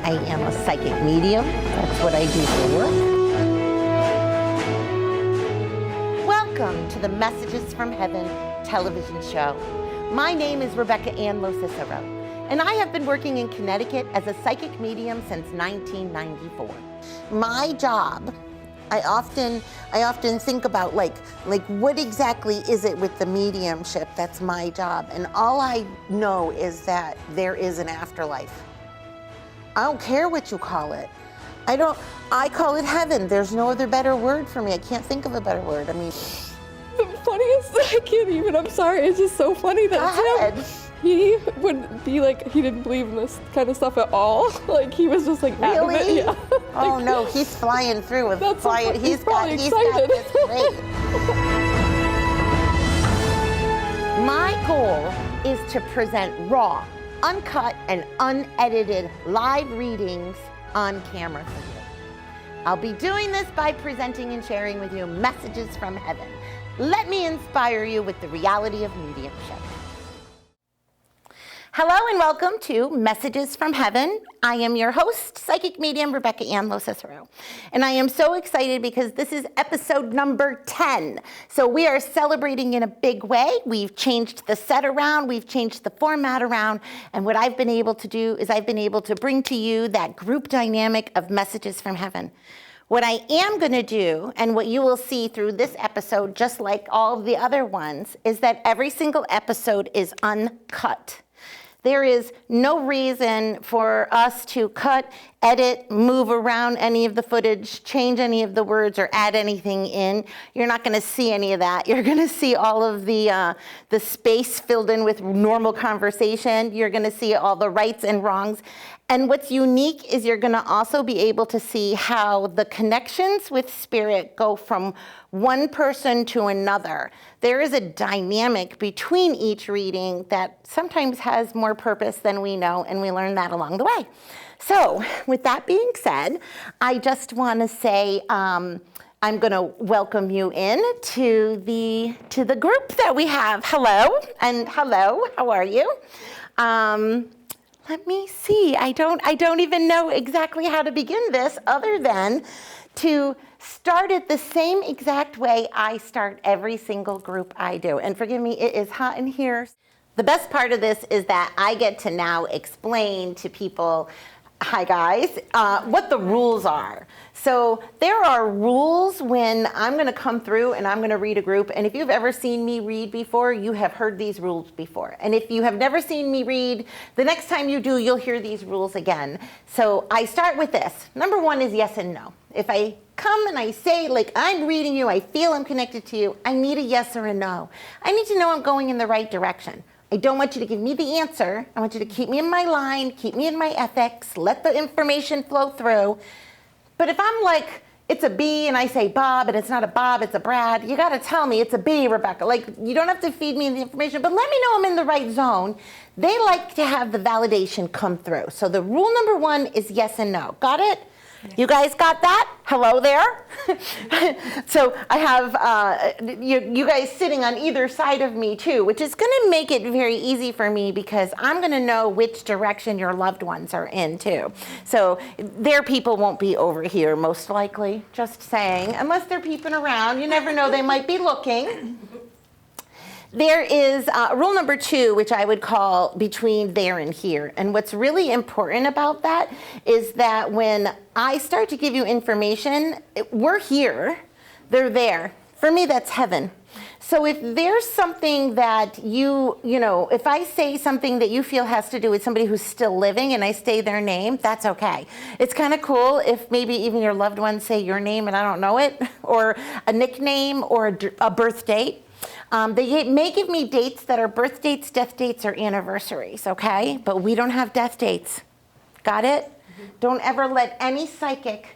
I am a psychic medium. That's what I do for work. Welcome to the Messages from Heaven television show. My name is Anne LoCicero, and I have been working in Connecticut as a psychic medium since 1994. My job, I often think about like what exactly is it with the mediumship? That's my job. And all I know is that there is an afterlife. I don't care what you call it. I call it heaven. There's no other better word for me. I can't think of a better word. I mean, the funniest, I can't even, I'm sorry, it's just so funny that it's him. He would be like, he didn't believe in this kind of stuff at all. Like, he was just like, really? Adamant, yeah. Oh no, he's flying through with That's flying. He's got this great. My goal is to present raw, uncut, and unedited live readings on camera for you. I'll be doing this by presenting and sharing with you messages from heaven. Let me inspire you with the reality of mediumship. Hello and welcome to Messages from Heaven. I am your host, psychic medium Anne LoCicero. And I am so excited because this is episode number 10. So we are celebrating in a big way. We've changed the set around, we've changed the format around, and what I've been able to do is I've been able to bring to you that group dynamic of Messages from Heaven. What I am going to do, and what you will see through this episode, just like all of the other ones, is that every single episode is uncut. There is no reason for us to cut, edit, move around any of the footage, change any of the words, or add anything in. You're not going to see any of that. You're going to see all of the space filled in with normal conversation. You're going to see all the rights and wrongs. And what's unique is you're going to also be able to see how the connections with spirit go from one person to another. There is a dynamic between each reading that sometimes has more purpose than we know, and we learn that along the way. So with that being said, I just want to say I'm going to welcome you in to the group that we have. Hello, and hello, how are you? Let me see. I don't even know exactly how to begin this other than to start it the same exact way I start every single group I do. And forgive me, it is hot in here. The best part of this is that I get to now explain to people, hi guys, what the rules are. So there are rules when I'm going to come through and I'm going to read a group. And if you've ever seen me read before, you have heard these rules before. And if you have never seen me read, the next time you do, you'll hear these rules again. So I start with this. Number one is yes and no. If I come and I say, like, I'm reading you, I feel I'm connected to you, I need a yes or a no. I need to know I'm going in the right direction. I don't want you to give me the answer. I want you to keep me in my line, keep me in my ethics, let the information flow through. But if I'm like, it's a B and I say Bob and it's not a Bob, it's a Brad, you got to tell me it's a B, Rebecca. Like, you don't have to feed me the information, but let me know I'm in the right zone. They like to have the validation come through. So the rule number one is yes and no. Got it? You guys got that? Hello there. So I have you guys sitting on either side of me too, which is going to make it very easy for me because I'm going to know which direction your loved ones are in too. So their people won't be over here most likely, just saying, unless they're peeping around. You never know, they might be looking. There is rule number two, which I would call between there and here. And what's really important about that is that when I start to give you information, we're here, they're there. For me, that's heaven. So if there's something that you know, if I say something that you feel has to do with somebody who's still living and I say their name, that's okay. It's kind of cool if maybe even your loved ones say your name and I don't know it, or a nickname or a birth date. They may give me dates that are birth dates, death dates, or anniversaries, okay? But we don't have death dates. Got it? Mm-hmm. Don't ever let any psychic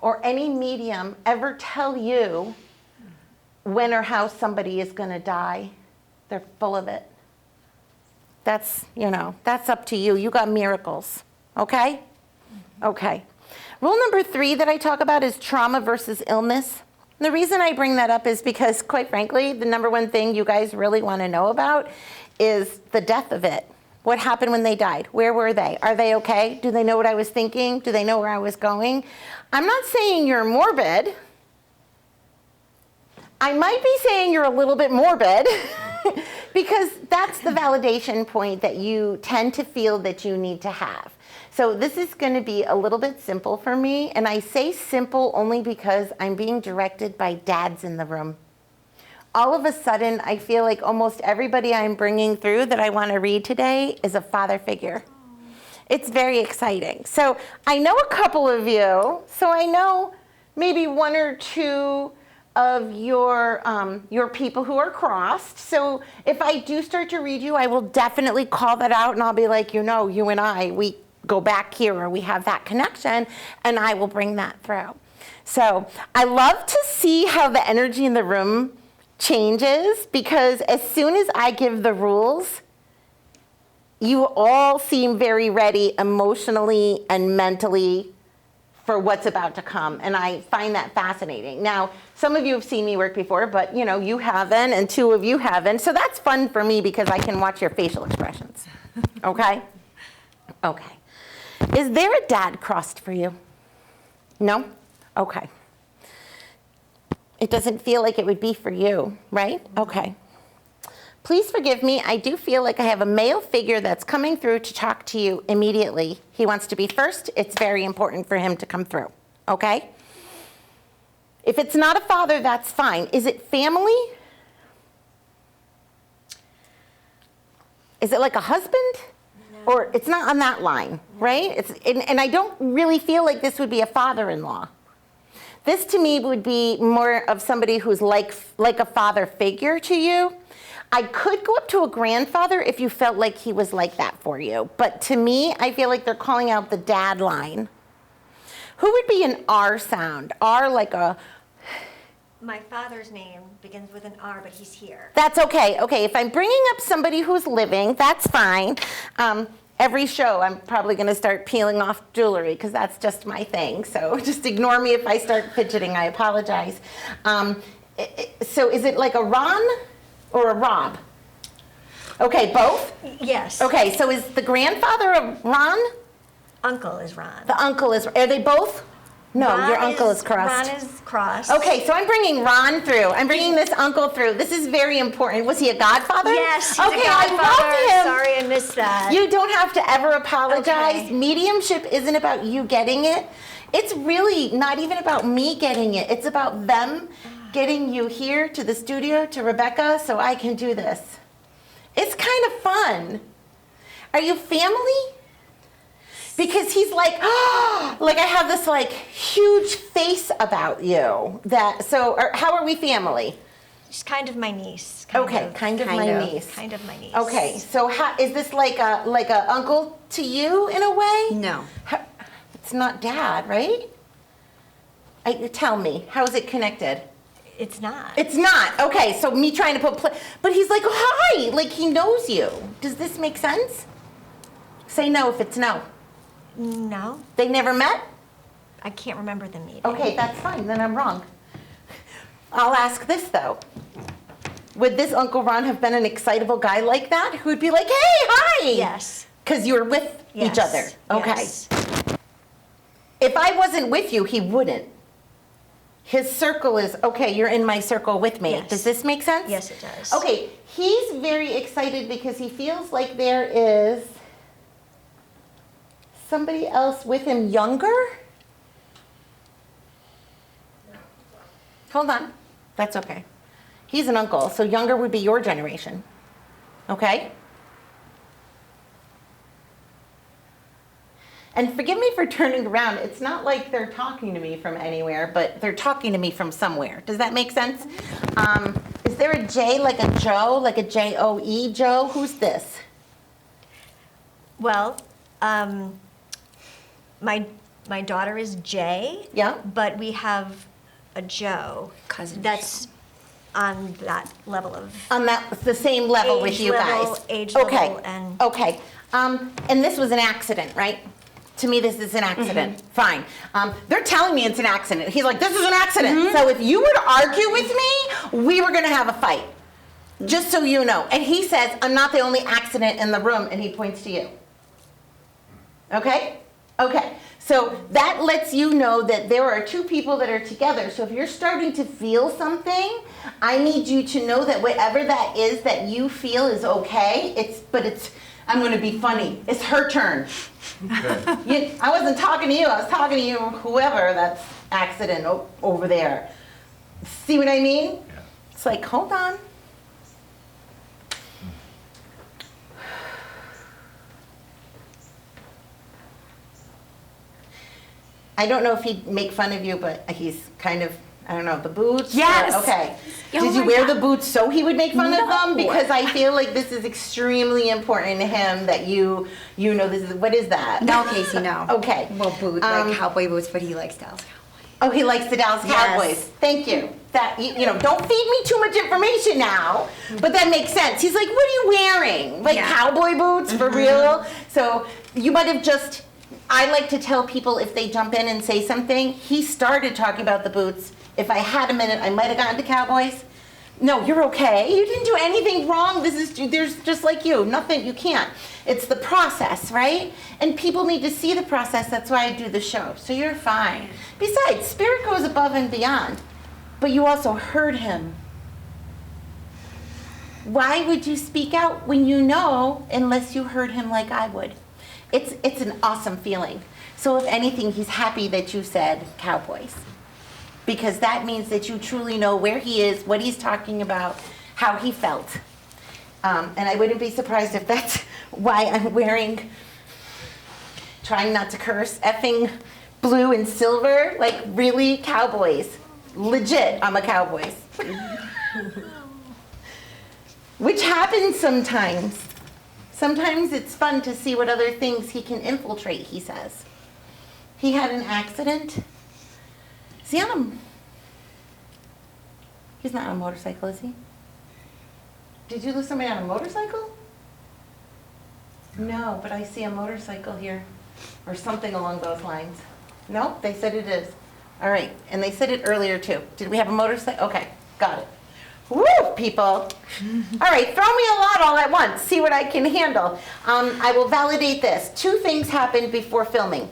or any medium ever tell you when or how somebody is going to die. They're full of it. That's, that's up to you. You got miracles, okay? Okay. Rule number 3 that I talk about is trauma versus illness. The reason I bring that up is because, quite frankly, the number one thing you guys really want to know about is the death of it. What happened when they died? Where were they? Are they okay? Do they know what I was thinking? Do they know where I was going? I'm not saying you're morbid. I might be saying you're a little bit morbid because that's the validation point that you tend to feel that you need to have. So this is going to be a little bit simple for me, and I say simple only because I'm being directed by dads in the room. All of a sudden, I feel like almost everybody I'm bringing through that I want to read today is a father figure. It's very exciting. So I know a couple of you, so I know maybe one or two of your people who are crossed. So if I do start to read you, I will definitely call that out, and I'll be like, you know, you and I, we go back here, or we have that connection, and I will bring that through. So I love to see how the energy in the room changes, because as soon as I give the rules, you all seem very ready emotionally and mentally for what's about to come, and I find that fascinating. Now, some of you have seen me work before, but you know, you haven't, and two of you haven't, so that's fun for me because I can watch your facial expressions. Okay? Okay. Is there a dad crossed for you? No? Okay. It doesn't feel like it would be for you, right? Okay. Please forgive me. I do feel like I have a male figure that's coming through to talk to you immediately. He wants to be first. It's very important for him to come through, okay? If it's not a father, that's fine. Is it family? Is it like a husband? No. Or it's not on that line, right? And I don't really feel like this would be a father-in-law. This to me would be more of somebody who's like a father figure to you. I could go up to a grandfather if you felt like he was like that for you. But to me, I feel like they're calling out the dad line. Who would be an R sound? R like a... My father's name begins with an R, but he's here. That's okay. Okay, if I'm bringing up somebody who's living, that's fine. Every show, I'm probably going to start peeling off jewelry because that's just my thing. So just ignore me if I start fidgeting. I apologize. So is it like a Ron or a Rob? Okay, both? Yes. Okay, so is the grandfather of Ron? Uncle is Ron. The uncle is, are they both? No, Ron your uncle is crossed. Ron is crossed. Okay, so I'm bringing Ron through. I'm bringing this uncle through. This is very important. Was he a godfather? Yes, he's okay, a godfather. I love him. Sorry, I missed that. You don't have to ever apologize. Okay. Mediumship isn't about you getting it. It's really not even about me getting it. It's about them getting you here to the studio, to Rebecca, so I can do this. It's kind of fun. Are you family? Because he's like, oh, like I have this like huge face about you. How are we family? She's kind of my niece. Kind of my niece. Kind of my niece. Okay, so is this like a uncle to you in a way? No. It's not dad, right? Tell me, how is it connected? It's not. It's not. Okay, so me trying to but he's like, oh, hi, like he knows you. Does this make sense? Say no if it's no. No. They never met? I can't remember them meeting. Okay, that's fine, then I'm wrong. I'll ask this though. Would this Uncle Ron have been an excitable guy like that? Who'd be like, hey, hi! Yes. Because you were with each other. Okay. Yes. If I wasn't with you, he wouldn't. His circle is, okay, you're in my circle with me. Yes. Does this make sense? Yes, it does. Okay, he's very excited because he feels like there is somebody else with him younger? Hold on. That's okay. He's an uncle, so younger would be your generation. Okay? And forgive me for turning around. It's not like they're talking to me from anywhere, but they're talking to me from somewhere. Does that make sense? Is there a J, like a Joe, like a J-O-E, Joe? Who's this? Well, my daughter is Jay. Yeah. But we have a Joe. Cousin that's on that level of On the same level with you guys. Age okay. level and... Okay. And this was an accident, right? To me, this is an accident. Fine. They're telling me it's an accident. He's like, this is an accident. So if you were to argue with me, we were going to have a fight. Just so you know. And he says, I'm not the only accident in the room, and he points to you. Okay? Okay. So that lets you know that there are two people that are together. So if you're starting to feel something, I need you to know that whatever that is that you feel is okay. I'm going to be funny. It's her turn. Okay. I wasn't talking to you. I was talking to you, whoever that's accident over there. See what I mean? Yeah. It's like, hold on. I don't know if he'd make fun of you, but he's kind of, I don't know, the boots? Yes. Okay. Oh Did you my wear God. the boots so he would make fun of them? No. Because I feel like this is extremely important to him that you know this is, what is that? No, Casey, no. Okay. Well, boots, like cowboy boots, but he likes Dallas Cowboys. Oh, he likes the Dallas Yes. Cowboys. Thank you. That don't feed me too much information now, but that makes sense. He's like, what are you wearing? Like Yeah. cowboy boots for real? So you might have just. I like to tell people if they jump in and say something. He started talking about the boots. If I had a minute, I might have gotten to Cowboys. No, you're okay. You didn't do anything wrong. There's just like you. Nothing. You can't. It's the process, right? And people need to see the process. That's why I do the show. So you're fine. Besides, Spirit goes above and beyond. But you also heard him. Why would you speak out when you know, unless you heard him like I would? It's an awesome feeling. So if anything, he's happy that you said Cowboys. Because that means that you truly know where he is, what he's talking about, how he felt. And I wouldn't be surprised if that's why I'm wearing, trying not to curse, effing blue and silver. Like, really, Cowboys. Legit, I'm a Cowboys. Which happens sometimes. Sometimes it's fun to see what other things he can infiltrate, he says. He had an accident. Is he he's not on a motorcycle, is he? Did you lose somebody on a motorcycle? No, but I see a motorcycle here, or something along those lines. No, they said it is. All right, and they said it earlier too. Did we have a motorcycle? Okay, got it. Woo, people. All right, throw me a lot all at once. See what I can handle. I will validate this. 2 things happened before filming.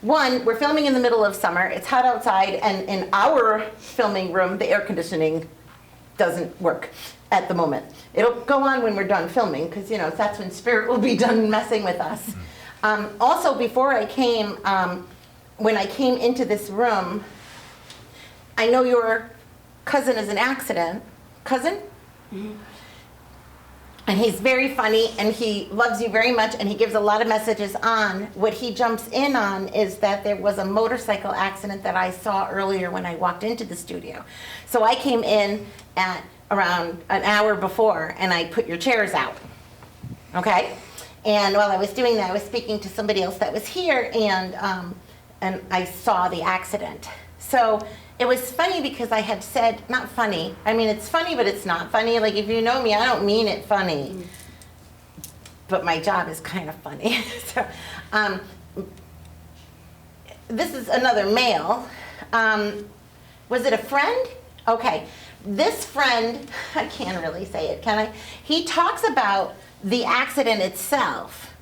One, we're filming in the middle of summer. It's hot outside, and in our filming room, the air conditioning doesn't work at the moment. It'll go on when we're done filming, because that's when Spirit will be done messing with us. Also, before I came, when I came into this room, I know your cousin is an accident. Cousin? Mm-hmm. And he's very funny, and he loves you very much, and he gives a lot of messages on. What he jumps in on is that there was a motorcycle accident that I saw earlier when I walked into the studio. So I came in at around an hour before, and I put your chairs out, okay? And while I was doing that, I was speaking to somebody else that was here, and I saw the accident. So it was funny because I had said, not funny, I mean, it's funny, but it's not funny. Like, if you know me, I don't mean it funny. But my job is kind of funny. So, this is another male. Was it a friend? Okay. This friend, I can't really say it, can I? He talks about the accident itself.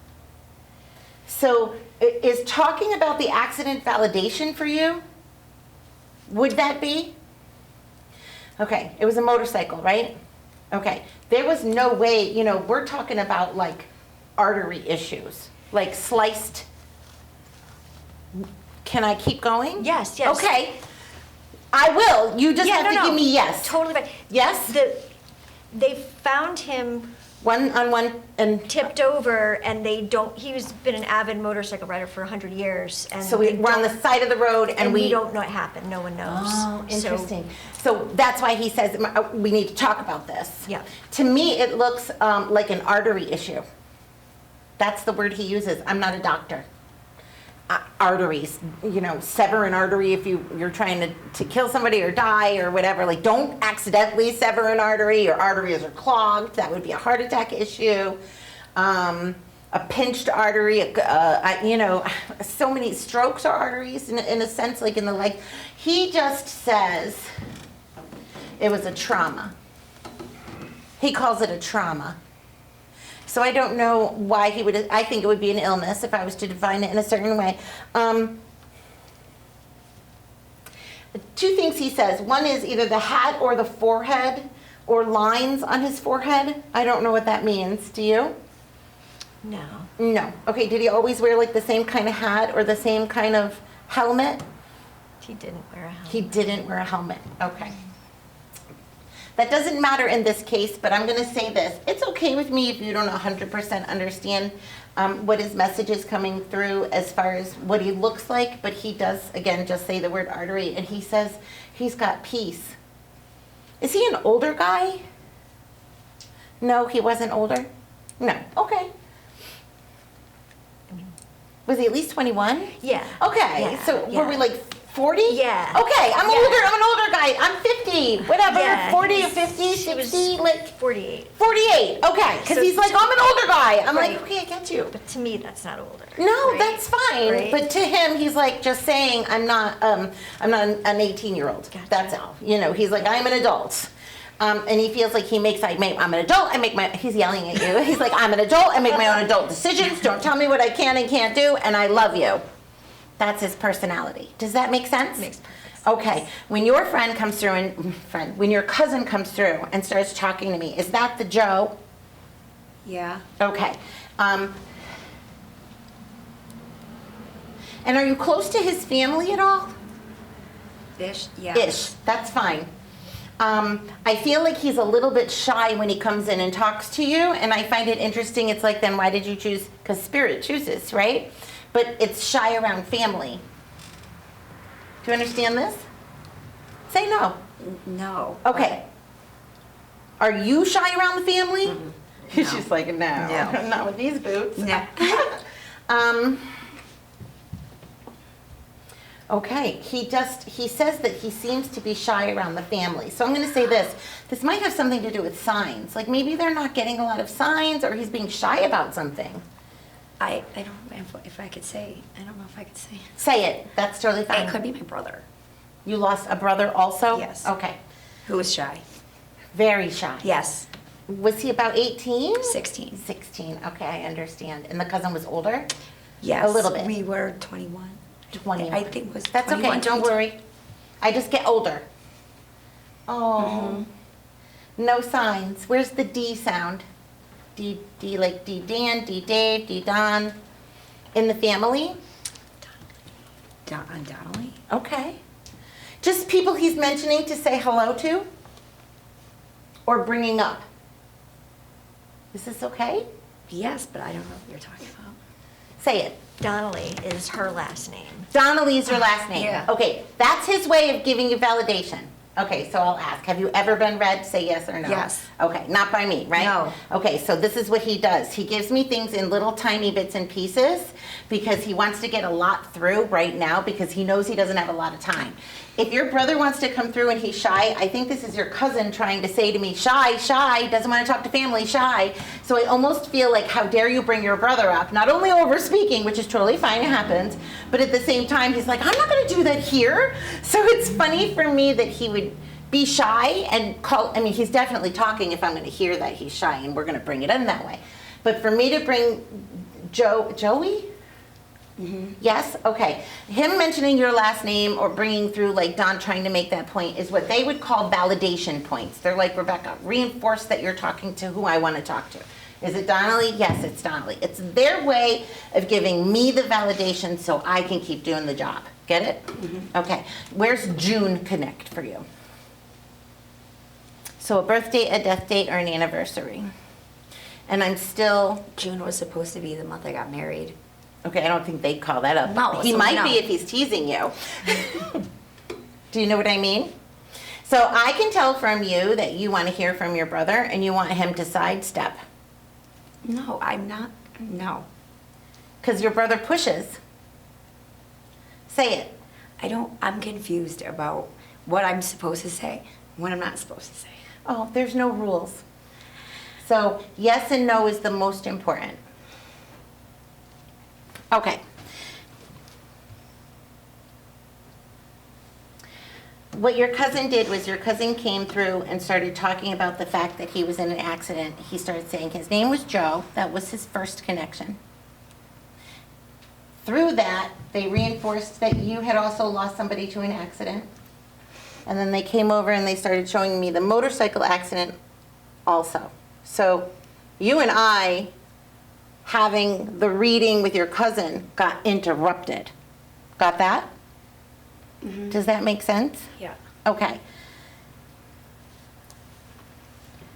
So, is talking about the accident validation for you? Would that be? Okay, it was a motorcycle, right? Okay, there was no way, we're talking about like artery issues, like sliced. Can I keep going? Yes. Okay, I will. You just have to give me yes. Totally fine. Yes? They found him One on one and tipped over, and he's been an avid motorcycle rider for 100 years. And so we're on the side of the road and we don't know what happened. No one knows. Oh, interesting. So that's why he says we need to talk about this. Yeah. To me, it looks like an artery issue. That's the word he uses. I'm not a doctor. Arteries, sever an artery if you're trying to kill somebody or die or whatever. Like, don't accidentally sever an artery. Your arteries are clogged. That would be a heart attack issue. A pinched artery, so many strokes are arteries in a sense, like in the leg. He just says it was a trauma. He calls it a trauma. So I don't know why he would, I think it would be an illness if I was to define it in a certain way. Two things he says. One is either the hat or the forehead or lines on his forehead. I don't know what that means. Do you? No. No. Okay, did he always wear like the same kind of hat or the same kind of helmet? He didn't wear a helmet. He didn't wear a helmet. Okay. That doesn't matter in this case, but I'm going to say this. It's okay with me if you don't 100% understand what his message is coming through as far as what he looks like, but he does, again, just say the word artery, and he says he's got peace. Is he an older guy? No, he wasn't older? No. Okay. Was he at least 21? Yeah. Okay, Yeah, so yeah. were we like 40? Yeah. Okay, I'm Yeah. older, I'm an older guy. I'm 50, whatever, Yeah, 40 or he's- 50, he was 60, like 48. 48. Okay, because So he's like, I'm an older guy. I'm Right. like, okay, I get you. But to me, that's not older. No, right? that's fine. Right? But to him, he's like just saying, I'm not an 18-year-old. Gotcha. That's all. You know, he's like, I'm an adult. And he feels like I'm an adult, he's yelling at you. He's like, I'm an adult, I make my own adult decisions. Don't tell me what I can and can't do, and I love you. That's his personality. Does that make sense? Makes perfect sense. Okay, when your friend comes through when your cousin comes through and starts talking to me, is that the Joe? Yeah. Okay. And are you close to his family at all? Ish. Yeah. Ish, that's fine. I feel like he's a little bit shy when he comes in and talks to you, and I find it interesting. It's like, then why did you choose? Because spirit chooses, right? But it's shy around family. Do you understand this? Say no. No. Okay. Are you shy around the family? No. She's like, no, No. not with these boots. No. Okay, he says that he seems to be shy around the family. So I'm going to say this. This might have something to do with signs. Like maybe they're not getting a lot of signs, or he's being shy about something. I don't know if I could say. I don't know if I could say. Say it. That's totally fine. It could be my brother, You lost a brother also? Yes. Okay. who was shy. Very shy. Yes. Was he about 18? 16. 16. Okay, I understand. And the cousin was older? Yes. A little bit. We were 21. 21. I think it was That's 21, okay, don't 22. worry. I just get older. Oh, no signs. Where's the D sound? D like D Dan, D Dave, D Don. In the family? Donnelly? Okay. Just people he's mentioning to say hello to? Or bringing up? Is this okay? Yes, but I don't know what you're talking about. Say it. Donnelly is her last name. Donnelly is your last name. Yeah. Okay, that's his way of giving you validation. Okay, so I'll ask, have you ever been read? Say yes or no. Yes. Okay, not by me, right? No. Okay, so this is what he does. He gives me things in little tiny bits and pieces because he wants to get a lot through right now because he knows he doesn't have a lot of time. If your brother wants to come through and he's shy, I think this is your cousin trying to say to me, shy, doesn't want to talk to family, shy. So I almost feel like, how dare you bring your brother up? Not only over speaking, which is totally fine, it happens, but at the same time, he's like, I'm not going to do that here. So it's funny for me that he would be shy and call, I mean, he's definitely talking if I'm going to hear that he's shy, and we're going to bring it in that way. But for me to bring Joey? Mm-hmm. Yes? Okay. Him mentioning your last name or bringing through, like Don trying to make that point, is what they would call validation points. They're like, Rebecca, reinforce that you're talking to who I want to talk to. Is it Donnelly? Yes, it's Donnelly. It's their way of giving me the validation so I can keep doing the job. Get it? Mm-hmm. Okay. Where's June connect for you? So a birth date, a death date, or an anniversary. And I'm still... June was supposed to be the month I got married. Okay, I don't think they'd call that up. No, He so might no. be if he's teasing you. Do you know what I mean? So I can tell from you that you want to hear from your brother and you want him to sidestep. No, I'm not. No. Because your brother pushes. Say it. I'm confused about what I'm supposed to say, what I'm not supposed to say. Oh, there's no rules. So yes and no is the most important. Okay. what your cousin did was your cousin came through and started talking about the fact that he was in an accident. He started saying his name was Joe. That was his first connection. Through that, they reinforced that you had also lost somebody to an accident. And then they came over and they started showing me the motorcycle accident also. So you and I, having the reading with your cousin, got interrupted. Got that? Mm-hmm. Does that make sense? Yeah. Okay.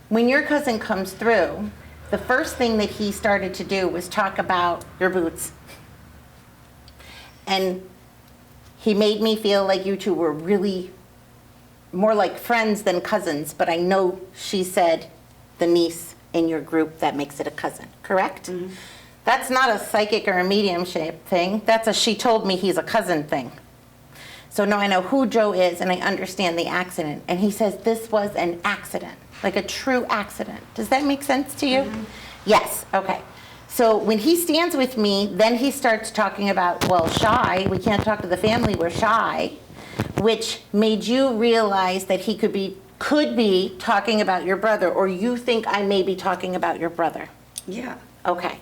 When your cousin comes through, the first thing that he started to do was talk about your boots. And he made me feel like you two were really more like friends than cousins, but I know she said the niece in your group that makes it a cousin, correct? Mm-hmm. That's not a psychic or a mediumship thing. That's a she told me he's a cousin thing. So now I know who Joe is and I understand the accident. And he says this was an accident, like a true accident. Does that make sense to you? Mm-hmm. Yes, okay. So when he stands with me, then he starts talking about, well, shy, we can't talk to the family, we're shy, which made you realize that he could be talking about your brother, or you think I may be talking about your brother. Yeah. Okay.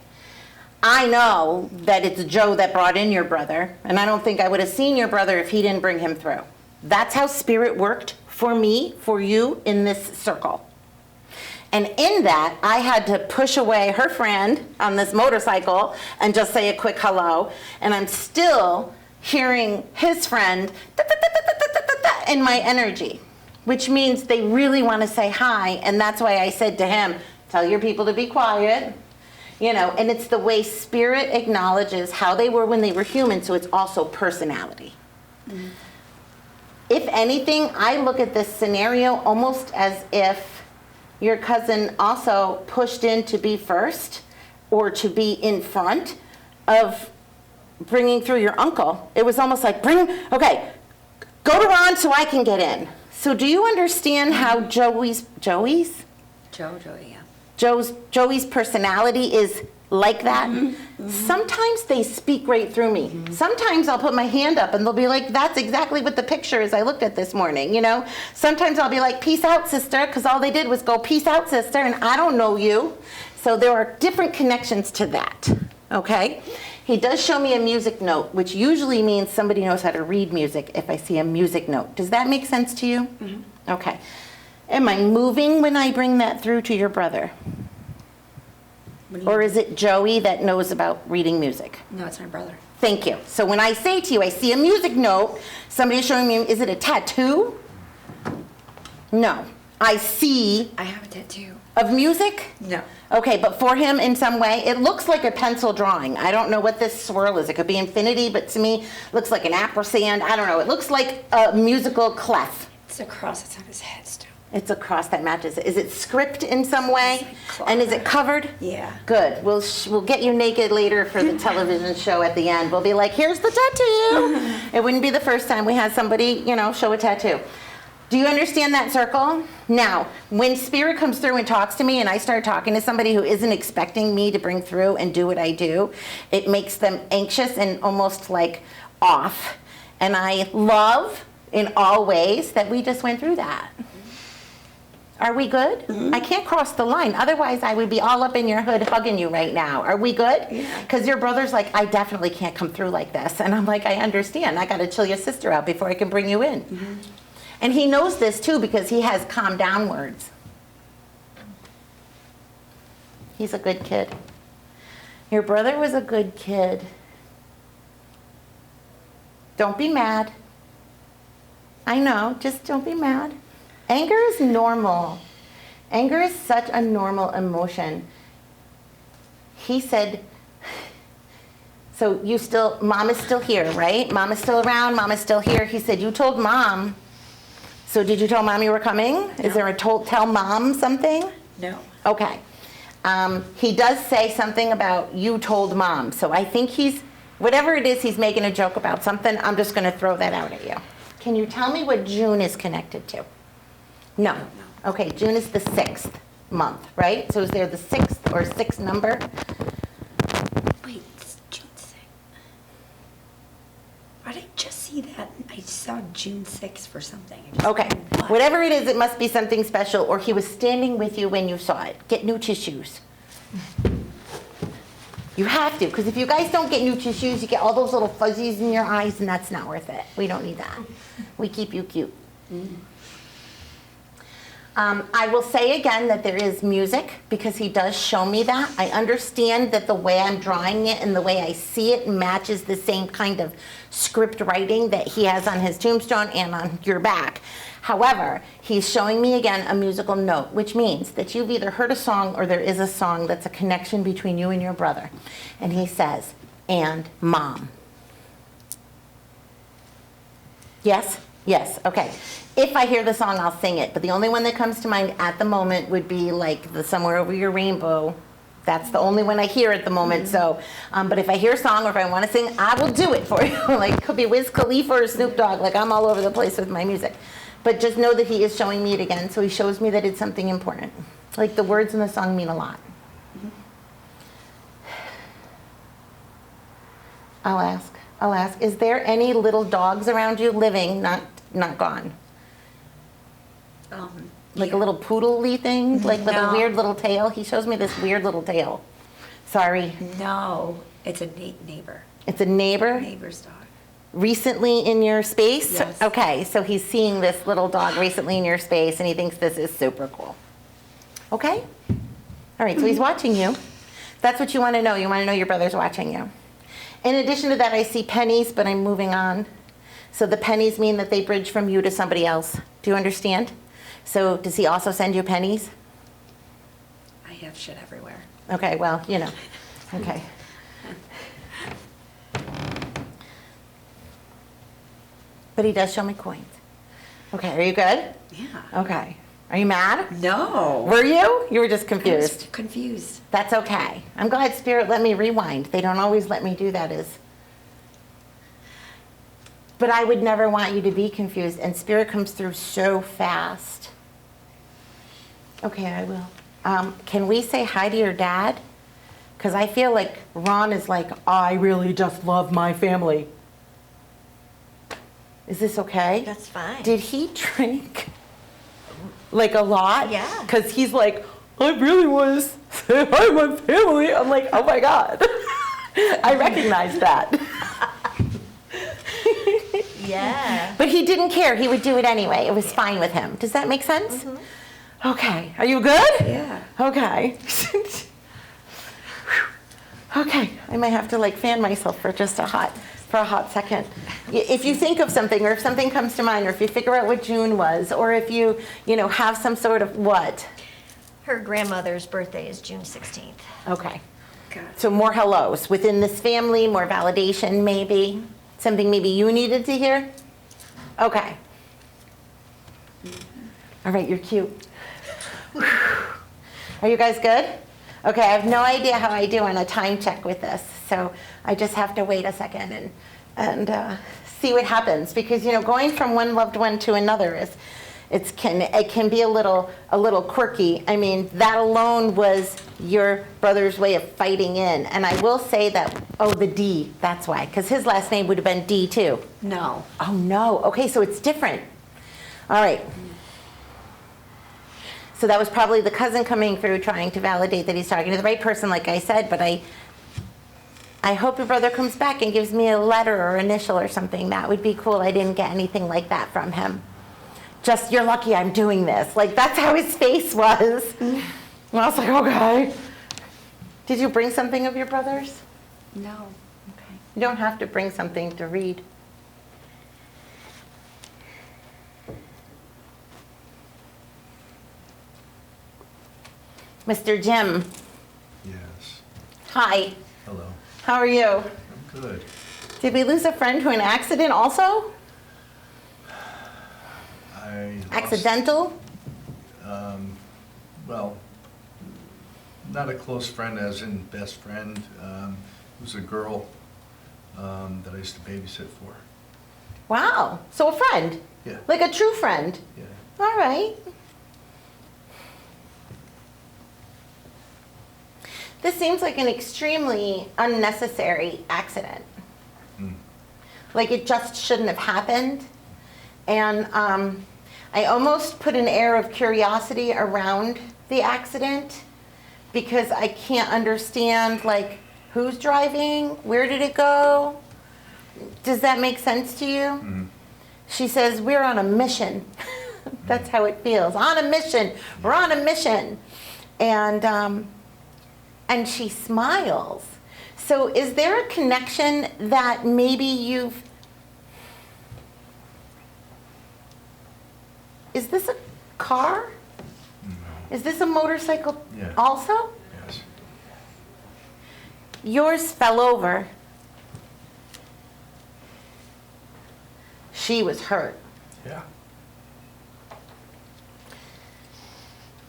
I know that it's Joe that brought in your brother, and I don't think I would have seen your brother if he didn't bring him through. That's how spirit worked for me, for you, in this circle. And in that, I had to push away her friend on this motorcycle and just say a quick hello. And I'm still hearing his friend in my energy, which means they really want to say hi. And that's why I said to him, tell your people to be quiet. You know, and it's the way spirit acknowledges how they were when they were human, so it's also personality. Mm-hmm. If anything, I look at this scenario almost as if your cousin also pushed in to be first or to be in front of bringing through your uncle. It was almost like, okay, go to Ron so I can get in. So do you understand how Joey's personality is like that? Mm-hmm. Mm-hmm. Sometimes they speak right through me. Mm-hmm. Sometimes I'll put my hand up and they'll be like, that's exactly what the picture is I looked at this morning, you know? Sometimes I'll be like, peace out, sister, because all they did was go, peace out, sister, and I don't know you. So there are different connections to that, okay? He does show me a music note, which usually means somebody knows how to read music if I see a music note. Does that make sense to you? Mm-hmm. Okay. Am I moving when I bring that through to your brother? Or is it Joey that knows about reading music? No, it's my brother. Thank you. So when I say to you, I see a music note, somebody's showing me, is it a tattoo? No. I have a tattoo. Of music? No. Okay, but for him in some way, it looks like a pencil drawing. I don't know what this swirl is. It could be infinity, but to me, it looks like an ampersand. I don't know. It looks like a musical clef. It's a cross that's on his head still. It's a cross that matches. Is it script in some way? Like and is it covered? Yeah. Good. We'll get you naked later for the television show at the end. We'll be like, here's the tattoo. It wouldn't be the first time we had somebody, show a tattoo. Do you understand that circle? Now, when spirit comes through and talks to me and I start talking to somebody who isn't expecting me to bring through and do what I do, it makes them anxious and almost like off. And I love in all ways that we just went through that. Are we good? Mm-hmm. I can't cross the line. Otherwise, I would be all up in your hood hugging you right now. Are we good? Yeah. Because your brother's like, I definitely can't come through like this. And I'm like, I understand. I got to chill your sister out before I can bring you in. Mm-hmm. And he knows this, too, because he has calm down words. He's a good kid. Your brother was a good kid. Don't be mad. I know. Just don't be mad. Anger is normal. Anger is such a normal emotion. He said, so Mom is still here, right? Mom is still around, Mom is still here. He said, you told Mom. So did you tell Mom you were coming? No. Is there a tell Mom something? No. Okay. He does say something about you told Mom. So I think whatever it is, he's making a joke about something. I'm just going to throw that out at you. Can you tell me what June is connected to? No. Okay, June is the 6th month, right? So is there the 6th or 6th number? Wait, it's June 6th. I didn't just see that. I saw June 6th for something. Okay, whatever it is, it must be something special, or he was standing with you when you saw it. Get new tissues. You have to, because if you guys don't get new tissues, you get all those little fuzzies in your eyes, and that's not worth it. We don't need that. We keep you cute. I will say again that there is music, because he does show me that. I understand that the way I'm drawing it and the way I see it matches the same kind of script writing that he has on his tombstone and on your back. However, he's showing me again a musical note, which means that you've either heard a song or there is a song that's a connection between you and your brother. And he says, and Mom. Yes? Yes, okay. If I hear the song, I'll sing it, but the only one that comes to mind at the moment would be like the Somewhere Over Your Rainbow. That's the only one I hear at the moment, so, but if I hear a song or if I want to sing, I will do it for you. Like, it could be Wiz Khalifa or Snoop Dogg, like I'm all over the place with my music. But just know that he is showing me it again, so he shows me that it's something important. Like, the words in the song mean a lot. I'll ask, is there any little dogs around you living, not gone? Like a little poodle-y thing, like with a weird little tail? He shows me this weird little tail. Sorry. No, it's a neighbor. It's a neighbor? Neighbor's dog. Recently in your space? Yes. Okay, so he's seeing this little dog recently in your space and he thinks this is super cool. Okay? All right, so he's watching you. That's what you want to know. You want to know your brother's watching you. In addition to that, I see pennies, but I'm moving on. So the pennies mean that they bridge from you to somebody else. Do you understand? So does he also send you pennies? I have shit everywhere. Okay, well, you know. Okay. But he does show me coins. Okay, are you good? Yeah. Okay. Are you mad? No. Were you? You were just I was confused. confused. That's okay. I'm glad Spirit let me rewind. They don't always let me do that. But I would never want you to be confused, and Spirit comes through so fast. Okay, I will. Can we say hi to your dad? Because I feel like Ron is like, I really just love my family. Is this okay? That's fine. Did he drink like a lot? Yeah. Because he's like, I really want to say hi to my family. I'm like, oh my God. I recognize that. Yeah. But he didn't care. He would do it anyway. It was fine with him. Does that make sense? Okay. Are you good? Yeah. Okay. Okay. I might have to like fan myself for just a hot second. If you think of something, or if something comes to mind, or if you figure out what June was, or if you have some sort of what? Her grandmother's birthday is June 16th. Okay. God. So more hellos within this family, more validation maybe. Something maybe you needed to hear? Okay. All right, you're cute. Are you guys good? Okay, I have no idea how I do on a time check with this, so I just have to wait a second and see what happens, because going from one loved one to another it can be a little quirky. I mean, that alone was your brother's way of fighting in, and I will say that the D, that's why, because his last name would have been D too. No. Oh no. Okay, so it's different. All right. So that was probably the cousin coming through trying to validate that he's talking to the right person, like I said, but I hope your brother comes back and gives me a letter or initial or something. That would be cool. I didn't get anything like that from him. Just, you're lucky I'm doing this. Like, that's how his face was. And I was like, okay. Did you bring something of your brother's? No. Okay. You don't have to bring something to read. Mr. Jim. Yes. Hi. Hello. How are you? I'm good. Did we lose a friend to an accident also? Accidental? Well, not a close friend as in best friend. It was a girl that I used to babysit for. Wow. So a friend? Yeah. Like a true friend? Yeah. All right. This seems like an extremely unnecessary accident. Mm. Like it just shouldn't have happened. And I almost put an air of curiosity around the accident because I can't understand, like, who's driving? Where did it go? Does that make sense to you? Mm-hmm. She says, we're on a mission. That's how it feels. On a mission. We're on a mission. And she smiles. So is there a connection that maybe you've... Is this a car? No. Is this a motorcycle Yeah. also? Yes. Yours fell over. She was hurt. Yeah.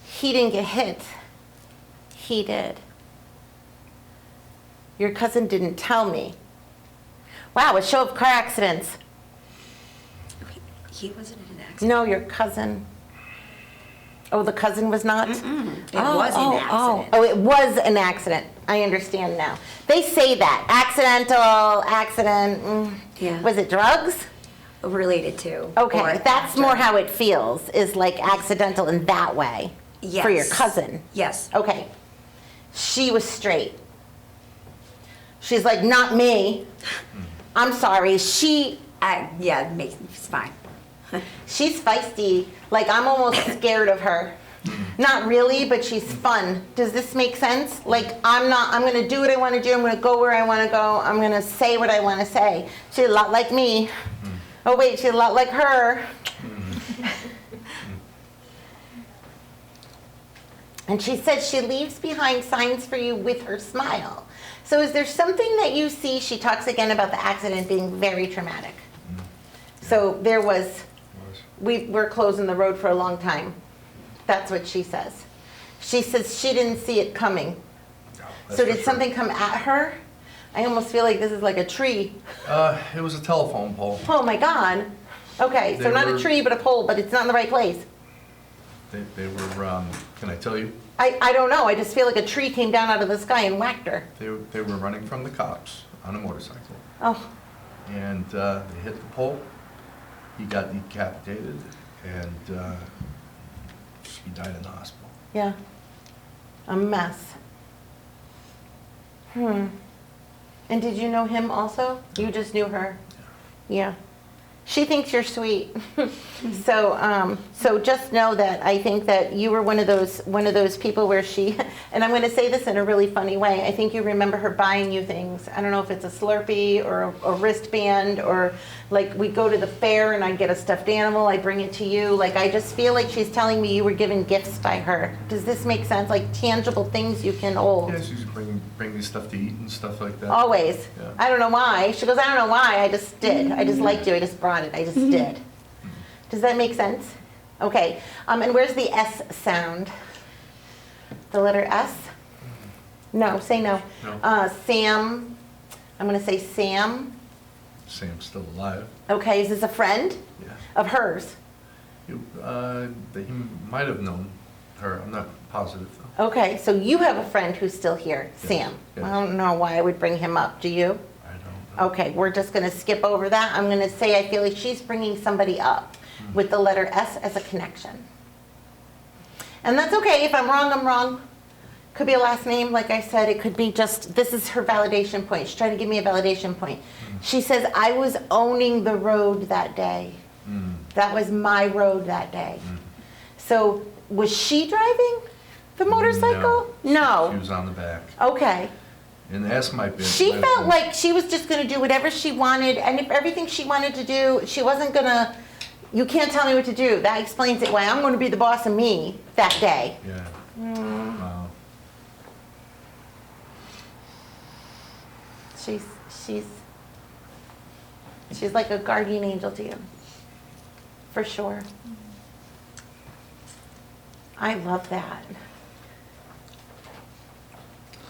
He didn't get hit. He did. Your cousin didn't tell me. Wow, a show of car accidents. He wasn't in an accident. No, your cousin. Oh, the cousin was not? It was an accident. Oh, it was an accident. I understand now. They say that. Accidental, accident. Yeah. Was it drugs? Related to. Okay, or that's after. more how it feels, is like accidental in that way. Yes. For your cousin. Yes. Okay. She was straight. She's like, not me. I'm sorry. Yeah, it's fine. She's feisty. Like, I'm almost scared of her. Not really, but she's fun. Does this make sense? Like, I'm going to do what I want to do. I'm going to go where I want to go. I'm going to say what I want to say. She's a lot like me. Oh, wait, she's a lot like her. And she said she leaves behind signs for you with her smile. So is there something that you see? She talks again about the accident being very traumatic. So there was, we were closing the road for a long time. That's what she says. She says she didn't see it coming. No, So that's for did sure. something come at her? I almost feel like this is like a tree. It was a telephone pole. Oh my God. Okay, so They not a were- tree, but a pole, but it's not in the right place. They were, can I tell you? I don't know. I just feel like a tree came down out of the sky and whacked her. They were running from the cops on a motorcycle. Oh, And they hit the pole. He got decapitated, and she died in the hospital. yeah. A mess. And did you know him also? You just knew her? Yeah. She thinks you're sweet. So just know that I think that you were one of those people where she, and I'm going to say this in a really funny way. I think you remember her buying you things. I don't know if it's a Slurpee or a wristband, or like we go to the fair and I get a stuffed animal, I bring it to you. Like, I just feel like she's telling me you were given gifts by her. Does this make sense? Like tangible things you can hold. Yeah, she used to bring me stuff to eat and stuff like that. Always. Yeah. I don't know why. She goes, I don't know why. I just did. I just liked you. I just brought it. I just did. Does that make sense? Okay. And where's the S sound? The letter S? No, say no. No. Sam. I'm going to say Sam. Sam's still alive. Okay. Is this a friend Yeah. of hers? He might have known her. I'm not positive though. Okay. So you have a friend who's still here, Yes, Sam. yes. I don't know why I would bring him up. Do you? I don't know. Okay, we're just going to skip over that. I'm going to say I feel like she's bringing somebody up with the letter S as a connection. And that's okay. If I'm wrong, I'm wrong. Could be a last name, like I said. It could be just, this is her validation point. She's trying to give me a validation point. She says, I was owning the road that day. That was my road that day. So was she driving the motorcycle? No. She was on the back. Okay. And the S might be. She might have felt been- like she was just going to do whatever she wanted, and if everything she wanted to do, she wasn't going to, you can't tell me what to do. That explains it why I'm going to be the boss of me that day. Yeah. Wow. She's like a guardian angel to you. For sure. I love that.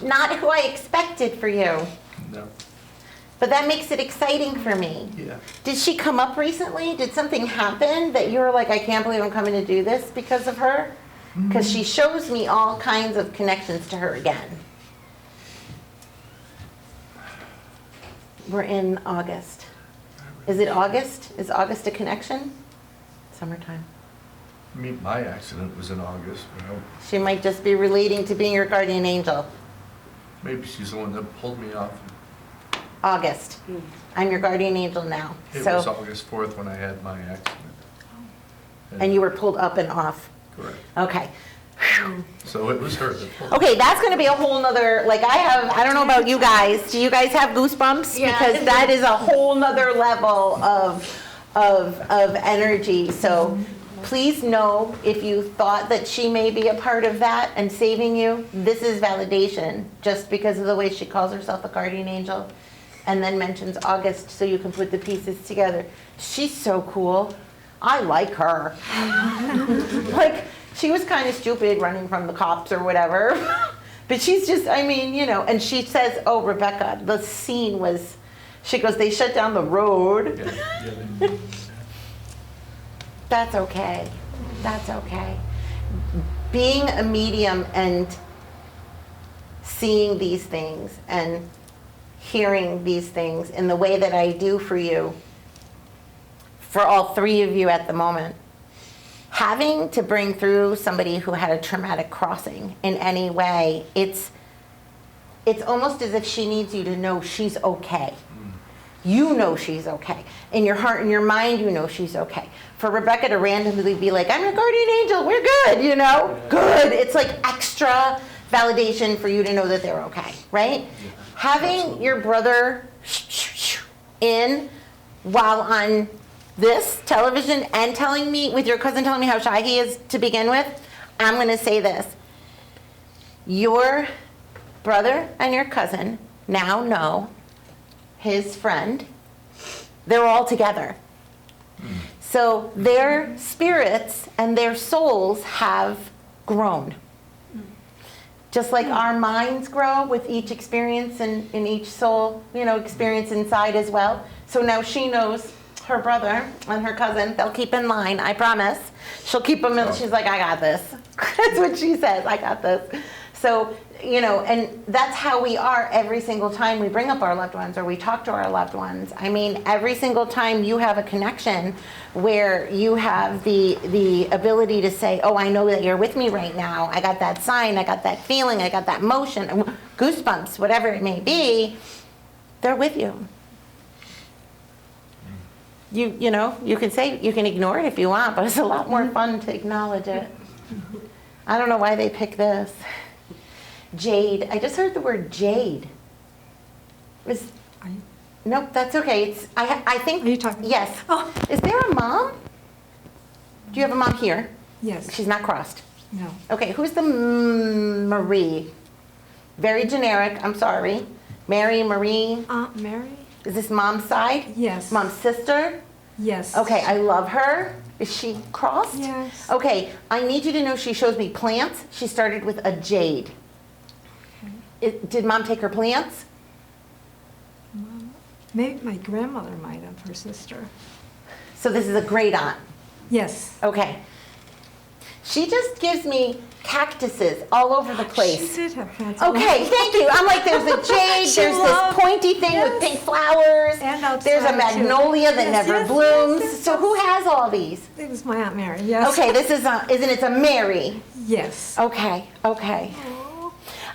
Not who I expected for you, No. but that makes it exciting for me. Yeah. Did she come up recently? Did something happen that you were like, I can't believe I'm coming to do this because of her? Because she shows me all kinds of connections to her again. We're in August. Is it August? Is August a connection? summertime? I mean, my accident was in August, She might just be relating to being your guardian angel. maybe she's the one that pulled me off. August. I'm your guardian angel now. It So, was August 4th when I had my accident. and you were pulled up and off. Correct. Okay. So it was her that pulled me. Okay, that's gonna be a whole nother, like I don't know about you guys. Do you guys have goosebumps? Yeah. Because that is a whole nother level of energy. So please know if you thought that she may be a part of that and saving you, this is validation just because of the way she calls herself a guardian angel and then mentions August so you can put the pieces together. She's so cool. I like her. Like, she was kind of stupid running from the cops or whatever. But she's just, I mean, you know, and she says, oh, Rebecca, the scene was, she goes, they shut down the road. Yeah, That's okay. That's okay. Being a medium and seeing these things and hearing these things in the way that I do for you, for all three of you at the moment, having to bring through somebody who had a traumatic crossing in any way, it's almost as if she needs you to know she's okay. You know she's okay. In your heart and your mind, you know she's okay. For Rebecca to randomly be like, I'm your guardian angel, we're good, you know? Good. It's like extra validation for you to know that they're okay, right? Having your brother in while on this television and telling me, with your cousin telling me how shy he is to begin with, I'm going to say this. Your brother and your cousin now know his friend. They're all together. So their spirits and their souls have grown. Just like our minds grow with each experience and in each soul, you know, experience inside as well. So now she knows her brother and her cousin, they'll keep in line, I promise. She'll keep them in, she's like, I got this. That's what she says, I got this. So, you know, and that's how we are every single time we bring up our loved ones or we talk to our loved ones. I mean, every single time you have a connection where you have the ability to say, oh, I know that you're with me right now. I got that sign, I got that feeling, I got that motion, goosebumps, whatever it may be, they're with you. You know, you can say, you can ignore it if you want, but it's a lot more fun to acknowledge it. I don't know why they picked this. Jade. I just heard the word jade. Nope, that's okay. It's, I think. Are you talking? Yes. Oh. Is there a mom? Do you have a mom here? Yes. She's not crossed. No. Okay, who's the Marie? Very generic, I'm sorry. Mary, Marie. Aunt Mary? Is this mom's side? Yes. Mom's sister? Yes. Okay, I love her. Is she crossed? Yes. Okay, I need you to know she shows me plants. She started with a jade. Did mom take her plants? Maybe my grandmother might have, her sister. So this is a great aunt. Yes. Okay. She just gives me cactuses all over the place. She did have plants. Okay, thank you. I'm like, there's a jade, She there's loved- this pointy thing with yes. pink flowers. And outside, there's a too. magnolia that Yes, never yes, blooms. yes, yes, So who has all these? It was my Aunt Mary, yes. Okay, this is it's a Mary. Yes. Okay, okay.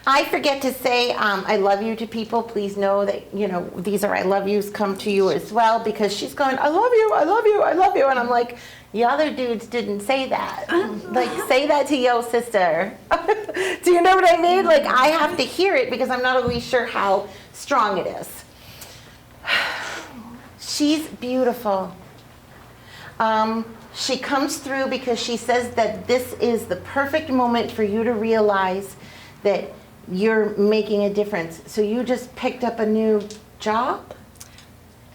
I forget to say I love you to people. Please know that, you know, these are I love yous come to you as well, because she's going, I love you, I love you, I love you. And I'm like, the other dudes didn't say that. Like, say that to your sister. Do you know what I mean? Like, I have to hear it because I'm not always sure how strong it is. She's beautiful. She comes through because she says that this is the perfect moment for you to realize that you're making a difference. So you just picked up a new job?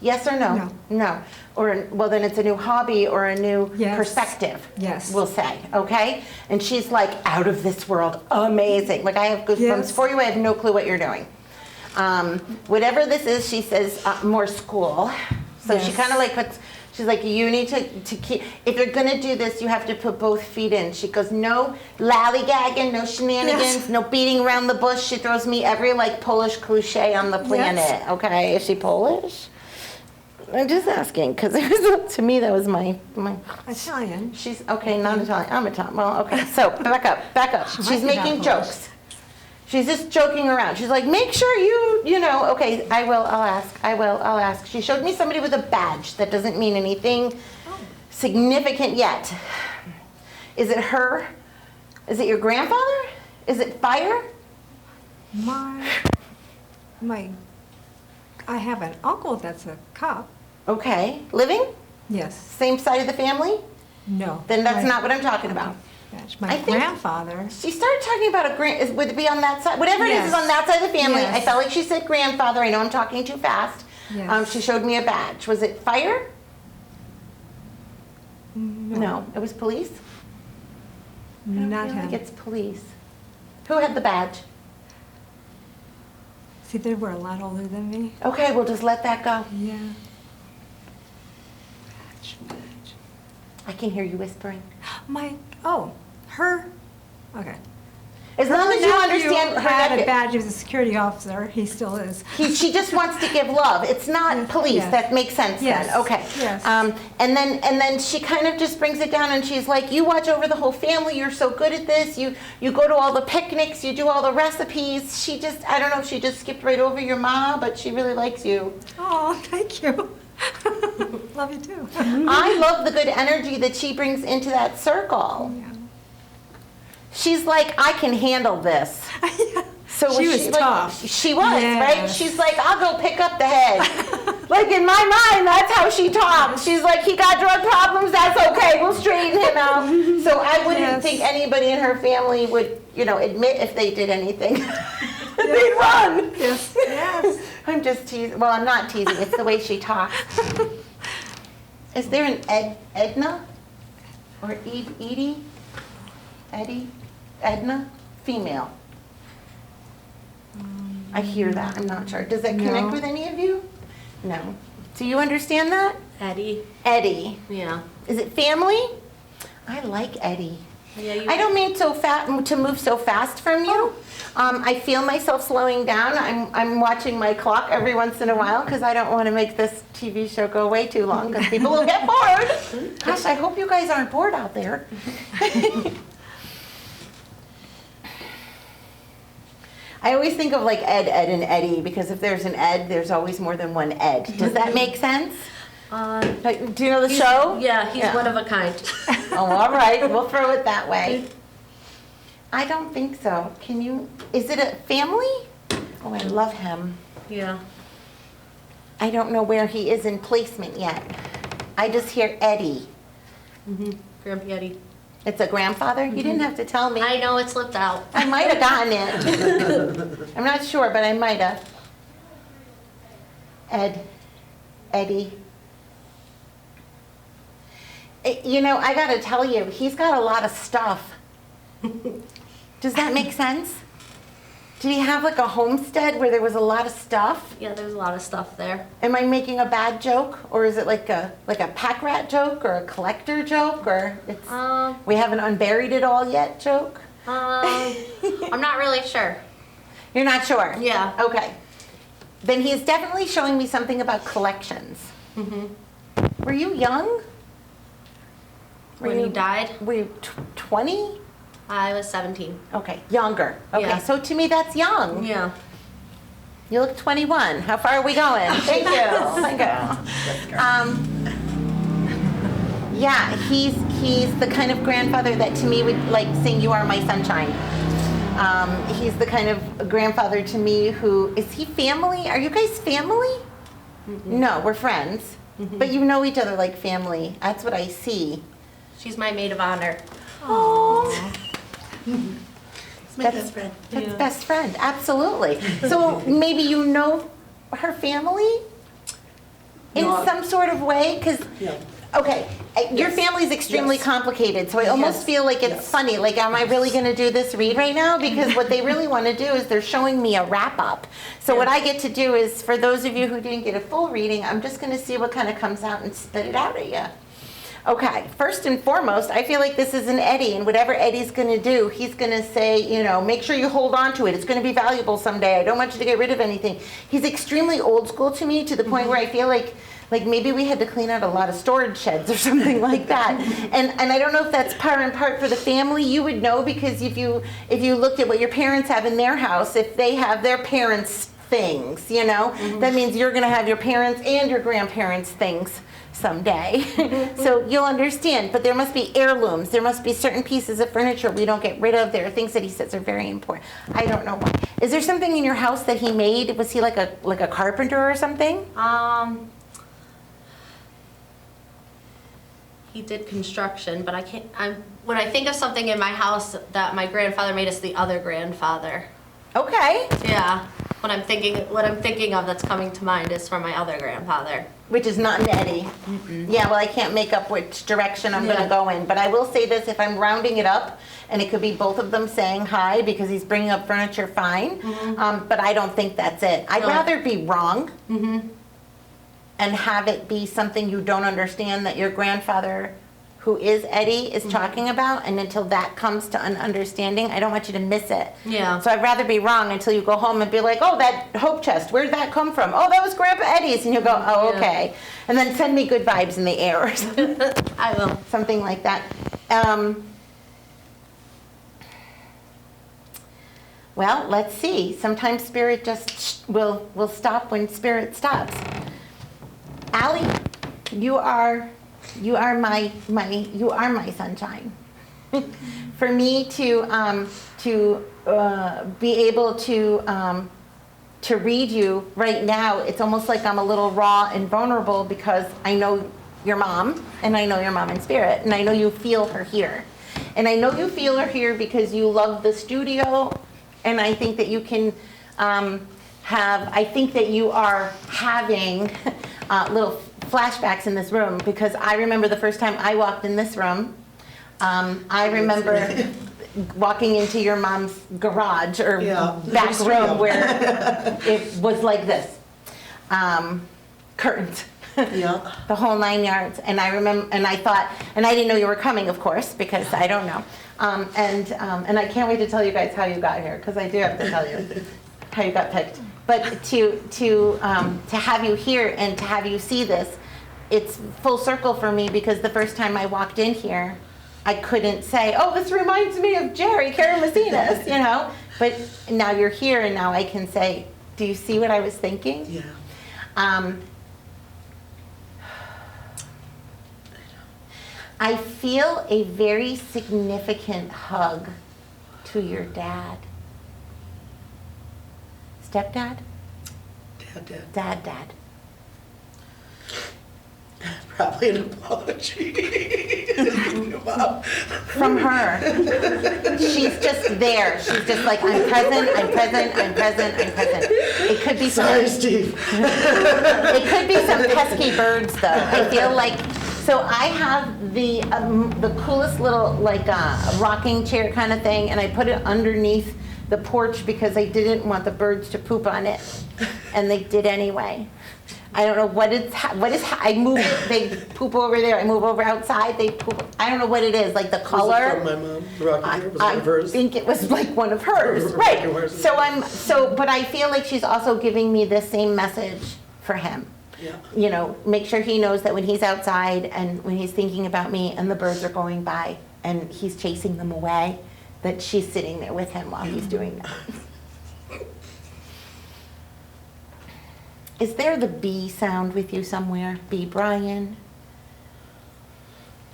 Yes or no? No. No. Or, well, then it's a new hobby or a new Yes. perspective. Yes. We'll say, okay? And she's like, out of this world, amazing. Like, I have goosebumps Yes. for you. I have no clue what you're doing. Whatever this is, she says, more school. So she Yes. kind of like puts, she's like, you need to keep, if you're gonna do this, you have to put both feet in. She goes, no lollygagging, no shenanigans, Yes. no beating around the bush. She throws me every like Polish cliche on the planet. Yes. Okay, is she Polish? I'm just asking, because to me, that was my. Italian. She's, okay, not Italian, I'm Italian, well, okay, so, back up. She's might be making that jokes. She's just joking around. She's like, make sure okay, I'll ask. She showed me somebody with a badge. That doesn't mean anything significant yet. Is it her? Is it your grandfather? Is it fire? I have an uncle that's a cop. Okay, living? Yes. Same side of the family? No. Then that's not what I'm talking about. That's my I think- grandfather. She started talking about would it be on that side? Whatever it is Yes. on that side of the family. Yes. I felt like she said grandfather. I know I'm talking too fast. Yes. She showed me a badge. Was it fire? No, it was police? I don't Not feel him. like it's police. Who had the badge? See, they were a lot older than me. Okay, we'll just let that go. Yeah. I can hear you whispering. Her. Okay. As long as you Nephew understand her had a nephew. badge as a security officer. He still is. She just wants to give love. It's not Yes, police. yes. That makes sense Yes, then. Okay. yes. And then she kind of just brings it down and she's like, you watch over the whole family. You're so good at this. You go to all the picnics. You do all the recipes. I don't know if she just skipped right over your ma, but she really likes you. Oh, thank you. Love you too. I love the good energy that she brings into that circle. Yeah. She's like, I can handle this. So She was tough. She was, Yes. right? She's like, I'll go pick up the head. Like in my mind, that's how she talks. She's like, he got drug problems, that's okay, we'll straighten him out. So I wouldn't Yes. think anybody in her family would, admit if they did anything. They'd run. Yes. Yes. I'm just teasing. Well, I'm not teasing. It's the way she talks. Is there an Edna? Or Edie? Eddie? Edna? Female. I hear that. I'm not sure. Does that connect No. with any of you? No. Do you understand that? Eddie. Eddie. Yeah. Is it family? I like Eddie. Yeah, you. I don't mean to move so fast from you. I feel myself slowing down. I'm watching my clock every once in a while because I don't want to make this TV show go way too long because people will get bored. Gosh, I hope you guys aren't bored out there. I always think of like Ed, and Eddie because if there's an Ed, there's always more than one Ed. Does that make sense? Do you know the show? Yeah, he's one of a kind. Oh, all right. We'll throw it that way. I don't think so. Is it a family? Oh, I love him. Yeah. I don't know where he is in placement yet. I just hear Eddie. Grandpa Eddie. It's a grandfather? You didn't have to tell me. I know it slipped out. I might have gotten it. I'm not sure, but I might have. Eddie. I got to tell you, he's got a lot of stuff. Does that make sense? Did he have like a homestead where there was a lot of stuff? Yeah, there's a lot of stuff there. Am I making a bad joke, or is it like a pack rat joke, or a collector joke, or it's we haven't unburied it all yet joke? I'm not really sure. You're not sure? Yeah. Okay. Then he's definitely showing me something about collections. Were you young? When he died, Were you 20? I was 17. Okay, younger. Okay, Yeah. so to me that's young. Yeah. You look 21. How far are we going? Thank you. Thank you. Yeah, he's the kind of grandfather that to me would like sing "You Are My Sunshine." He's the kind of grandfather to me who is he family? Are you guys family? No, we're friends, but you know each other like family. That's what I see. She's my maid of honor. Oh. My best friend. That's best friend, absolutely. So maybe you know her family in some sort of way? Because, okay, your family's extremely complicated, so I almost feel like it's funny. Like, am I really going to do this read right now? Because what they really want to do is they're showing me a wrap-up. So what I get to do is, for those of you who didn't get a full reading, I'm just going to see what kind of comes out and spit it out at you. Okay, first and foremost, I feel like this is an Eddie, and whatever Eddie's going to do, he's going to say, make sure you hold on to it. It's going to be valuable someday. I don't want you to get rid of anything. He's extremely old school to me, to the point where I feel like Like maybe we had to clean out a lot of storage sheds or something like that. And I don't know if that's par and part for the family. You would know, because if you looked at what your parents have in their house, if they have their parents' things, that means you're going to have your parents and your grandparents' things someday. So you'll understand. But there must be heirlooms. There must be certain pieces of furniture we don't get rid of. There are things that he says are very important. I don't know why. Is there something in your house that he made? Was he like a carpenter or something? He did construction, but when I think of something in my house that my grandfather made, it's the other grandfather. Okay. Yeah. What I'm thinking of that's coming to mind is from my other grandfather. Which is not an Eddie. Yeah, well, I can't make up which direction I'm going to go in. But I will say this, if I'm rounding it up, and it could be both of them saying hi because he's bringing up furniture, fine. But I don't think that's it. I'd rather be wrong and have it be something you don't understand that your grandfather, who is Eddie, is talking about. And until that comes to an understanding, I don't want you to miss it. Yeah. So I'd rather be wrong until you go home and be like, oh, that hope chest, where'd that come from? Oh, that was Grandpa Eddie's. And you'll go, oh, okay. And then send me good vibes in the air or something. I will. Something like that. Well, let's see. Sometimes spirit just will stop when spirit stops. Allie, you are my sunshine. For me to be able to read you right now, it's almost like I'm a little raw and vulnerable because I know your mom, and I know your mom in spirit, and I know you feel her here. And I know you feel her here because you love the studio, and I think that you can I think that you are having little flashbacks in this room, because I remember the first time I walked in this room. I remember walking into your mom's garage or back room where it was like this, curtains, the whole 9 yards. And I remember, and I thought, and I didn't know you were coming, of course, because I don't know. And I can't wait to tell you guys how you got here, because I do have to tell you how you got picked. But to have you here and to have you see this, it's full circle for me, because the first time I walked in here, I couldn't say, oh, this reminds me of Jerry Karamessinas, But now you're here, and now I can say, do you see what I was thinking? Yeah. I feel a very significant hug to your dad. Stepdad? Dad. Probably an apology. Wow. From her. She's just there. She's just like, I'm present. It could be Sorry, Steve. It could be some pesky birds, though. I feel like, so I have the coolest little rocking chair kind of thing, and I put it underneath the porch because I didn't want the birds to poop on it, and they did anyway. I don't know what is, I move, they poop over there, I move over outside, they poop, I don't know what it is, like the color. Was it from my mom? The rocking chair was one of hers? I think it was like one of hers, right. But I feel like she's also giving me the same message for him. Yeah. Make sure he knows that when he's outside and when he's thinking about me and the birds are going by and he's chasing them away, that she's sitting there with him while he's doing that. Is there the B sound with you somewhere? B, Brian?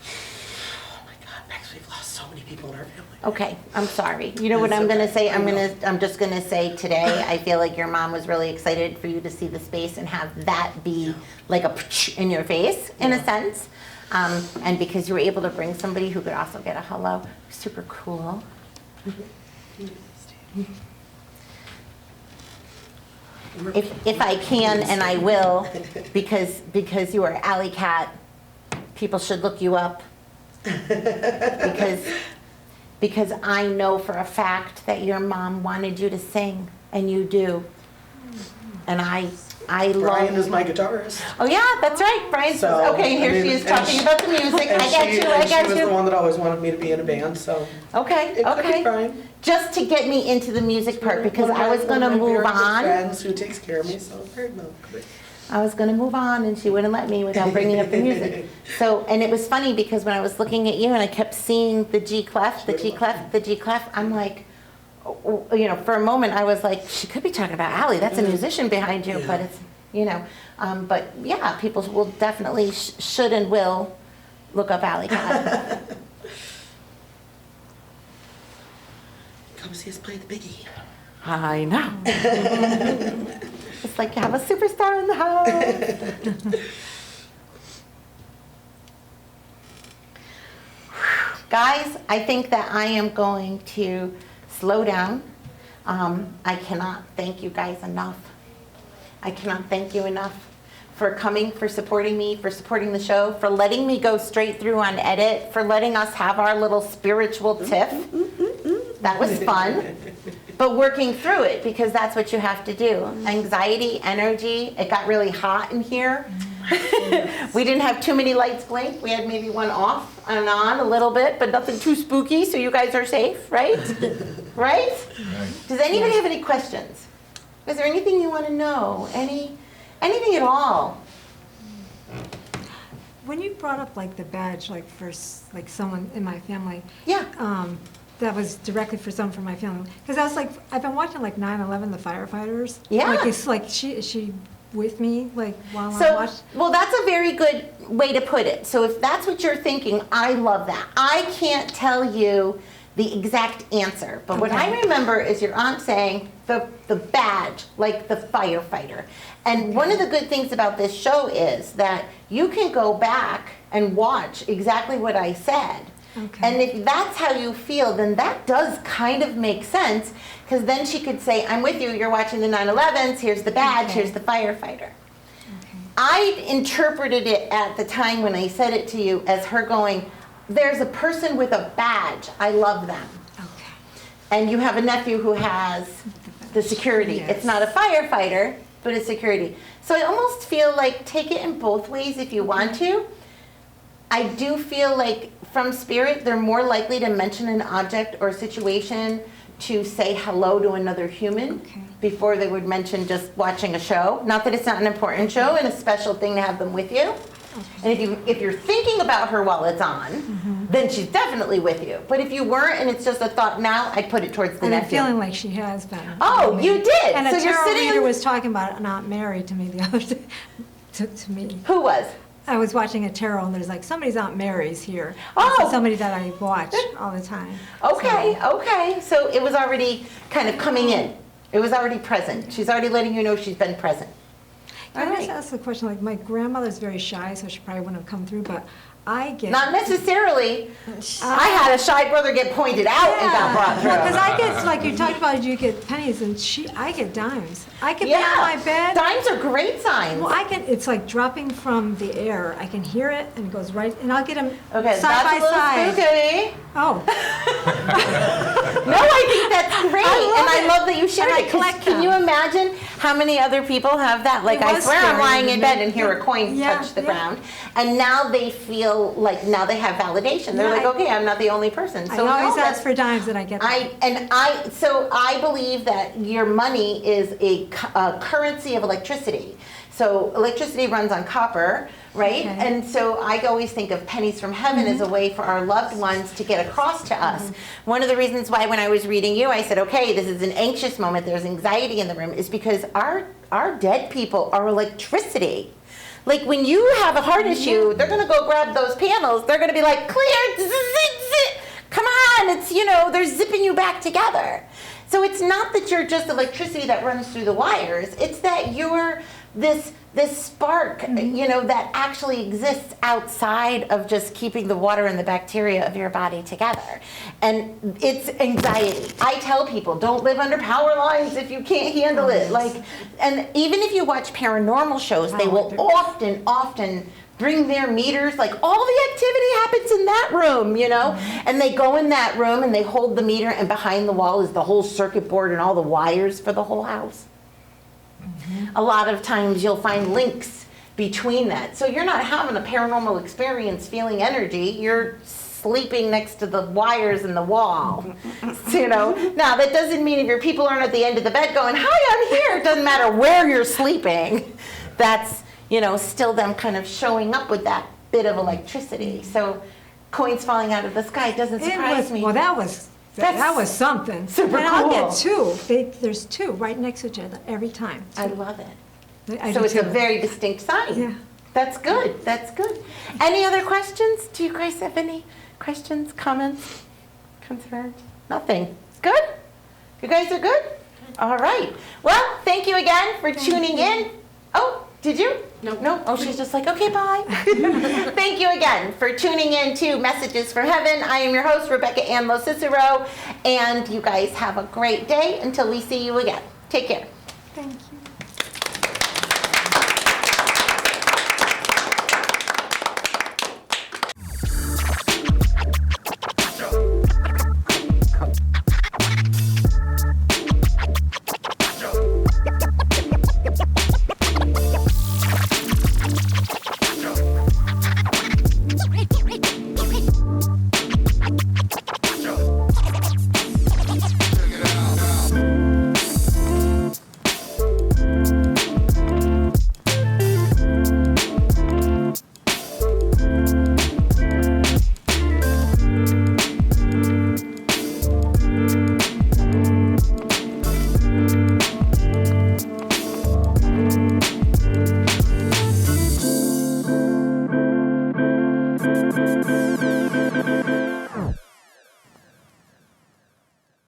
Oh my God, Max, we've lost so many people in our family. Okay, I'm sorry. You know what I'm gonna say? I'm just gonna say today, I feel like your mom was really excited for you to see the space and have that be like a in your face, in a sense. And because you were able to bring somebody who could also get a hello, super cool. If I can, and I will, because you are Alley Cat, people should look you up. Because I know for a fact that your mom wanted you to sing, and you do. And I Brian love. is my guitarist. Oh yeah, that's right. Brian's So, okay. Here she is talking about the music. I got you. She was the one that always wanted me to be in a band, so. Okay. It could be Brian. Just to get me into the music part, because I was going to move One of my on. friends who takes care of me, so no. I was going to move on, and she wouldn't let me without bringing up the music. So, and it was funny because when I was looking at you and I kept seeing the G clef, the G clef, the G clef, I'm like, you know, for a moment I was like, she could be talking about Allie. That's a musician behind you, but it's, you know, but yeah, people will definitely should and will look up Allie Cat. Come see us play the biggie. I know. It's like you have a superstar in the house. Guys, I think that I am going to slow down. I cannot thank you guys enough. I cannot thank you enough for coming, for supporting me, for supporting the show, for letting me go straight through on edit, for letting us have our little spiritual tiff. That was fun. But working through it, because that's what you have to do. Anxiety, energy, it got really hot in here. We didn't have too many lights blink. We had maybe one off and on a little bit, but nothing too spooky, so you guys are safe, right? Right? Does anybody have any questions? Is there anything you want to know? Anything at all? When you brought up like the badge, like for like someone in my family, Yeah. that was directly for someone from my family. Because I was like, I've been watching like 9/11, the firefighters. Yeah. Like it's like is she with me like while I So, watch? well, that's a very good way to put it. So if that's what you're thinking, I love that. I can't tell you the exact answer, but what I remember is your aunt saying the badge, like the firefighter. And one of the good things about this show is that you can go back and watch exactly what I said. Okay. And if that's how you feel, then that does kind of make sense, because then she could say, I'm with you, you're watching the 9/11s, here's the badge, here's the firefighter. I interpreted it at the time when I said it to you as her going, there's a person with a badge, I love them. Okay. And you have a nephew who has the security. Yes. It's not a firefighter, but it's security. So I almost feel like take it in both ways if you want to. I do feel like from spirit, they're more likely to mention an object or situation to say hello to another human before they would mention just watching a show. Not that it's not an important show and a special thing to have them with you. And if you're thinking about her while it's on, then she's definitely with you. But if you weren't and it's just a thought now, I'd put it towards the And I'm nephew. feeling like she has been. Oh, you did. And So a you're tarot sitting reader in- was talking about Aunt Mary to me the other day. To me. Who was? I was watching a tarot and there's like, somebody's Aunt Mary's here. Oh. This is somebody that I watch all the time. Okay, okay. So it was already kind of coming in. It was already present. She's already letting you know she's been present. Can All I just right. ask a question? Like, my grandmother's very shy, so she probably wouldn't have come through, but I get... Not necessarily. I had a shy brother get pointed out and got brought through. Because I get, like you talked about, you get pennies, and I get dimes. I can be on my bed. Dimes are great signs. Well, it's like dropping from the air. I can hear it, and it goes right, and I'll get them Okay, side by that's a little side. spooky. Oh, No, I think that's great. And I it. love that you share I it. 'Cause collect can you them. imagine how many other people have that? Like, It I was swear I'm scary lying to in me. bed and hear a coin Yeah, touch the yeah. ground. And now they feel like, now they have validation. They're Yeah, like, okay, I'm not the only person. I So always no, ask for dimes, and I get them. So I believe that your money is a currency of electricity. So electricity runs on copper, right? Okay. And so I always think of pennies from heaven as a way for our loved ones to get across to us. One of the reasons why when I was reading you, I said, okay, this is an anxious moment, there's anxiety in the room, is because our dead people are electricity. Like when you have a heart issue, they're gonna go grab those panels, they're gonna be like, clear, zzz, zzz, come on, it's, they're zipping you back together. So it's not that you're just electricity that runs through the wires, it's that you're this spark, that actually exists outside of just keeping the water and the bacteria of your body together. And it's anxiety. I tell people, don't live under power lines if you can't handle it. And even if you watch paranormal shows, they will often bring their meters, like all the activity happens in that room, and they go in that room and they hold the meter, and behind the wall is the whole circuit board and all the wires for the whole house. A lot of times you'll find links between that. So you're not having a paranormal experience feeling energy, you're sleeping next to the wires in the wall. Now that doesn't mean if your people aren't at the end of the bed going, hi, I'm here, it doesn't matter where you're sleeping. that's, still them kind of showing up with that bit of electricity. So coins falling out of the sky doesn't surprise me. Well, that was something. Super and I'll cool. get two. There's two right next to each other every time. I love it. I So do it's a too. very distinct sign. Yeah. That's good. That's good. Any other questions? Do you guys have any questions, comments, concerns? Nothing. Good? You guys are good? All right. Well, thank you again for tuning in. Oh, did you? No. Oh, she's just like, okay, bye. Thank you again for tuning in to Messages for Heaven. I am your host, Rebecca Anne LoCicero, and you guys have a great day until we see you again. Take care. Thank you.